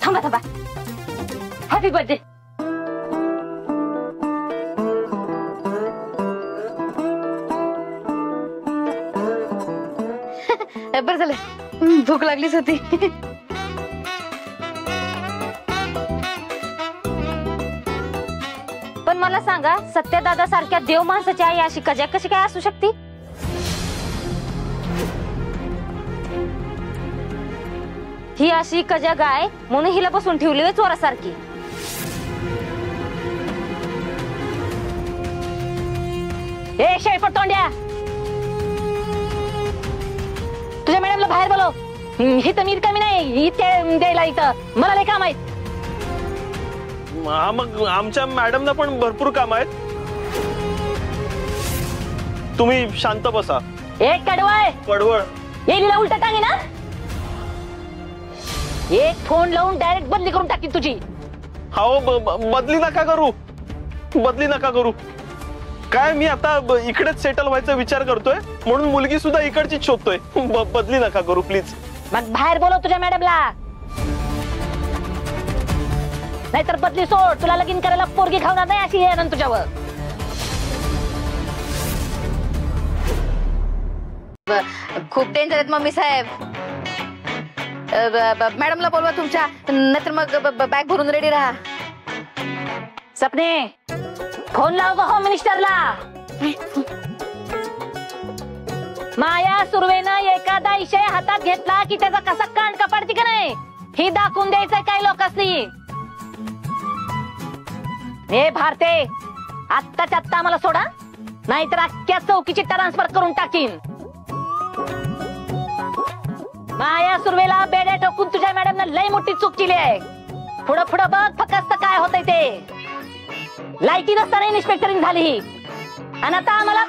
थांबा थांबा, happy birthday. बरं झालं, भूक लागलीच होती. पण मला सांगा, सत्यदादा सारख्या देव माणसाची आई अशी कजा कशी काय असू शकते? ही अशी कजा गाय म्हणून हिला बसून ठेवली चोरासारखी. ए शेळपट तोंड्या, तुझ्या मॅडमला बाहेर बोलव. इथं नीट कमी नाही, इथे द्यायला इथं मला लय काम आहेत. मग आमच्या मॅडमला पण भरपूर काम आहेत. तुम्ही शांत बसा. एक कडवळ पडवळ येईला उलट टांगे ना, एक फोन लावून डायरेक्ट बदली करून टाकी तुझी. हो बदली नका करू, बदली नका करू. काय मी आता इकडेच सेटल व्हायचा विचार करतोय म्हणून मुलगी सुद्धा इकडचीच शोधतोय. बदली नका करू प्लीज. मग बाहेर बोलव तुझ्या मॅडमला, नाहीतर बदली सोड. तुला लगीन करायला पोरगी खावणार नाही अशी आहे तुझ्यावर. खूप डेंजर आहेत मम्मी साहेब. मॅडमला बोलवा तुमच्या, नाहीतर मग बॅग भरून रेडी राहा. सपने फोन लाव गं होम मिनिस्टरला. माया सुर्वेनं एखादा विषय हातात घेतला की त्याचा कसा कान कपाडती का नाही ही दाखवून द्यायचंय काही लोकांनी. हे भारते, आत्ताच्या आत्ता मला सोडा, नाहीतर अख्ख्या चौकीची ट्रान्सफर करून टाकीन. माया सुर्वेला बेड्या टोकून तुझ्या मॅडमनं लय मोठी चूक केली आहे. पुढं पुढं बघ फक्त काय होतंय ते. लायकी नसताना इन्स्पेक्टरिंग झाली ही, आणि आता आम्हाला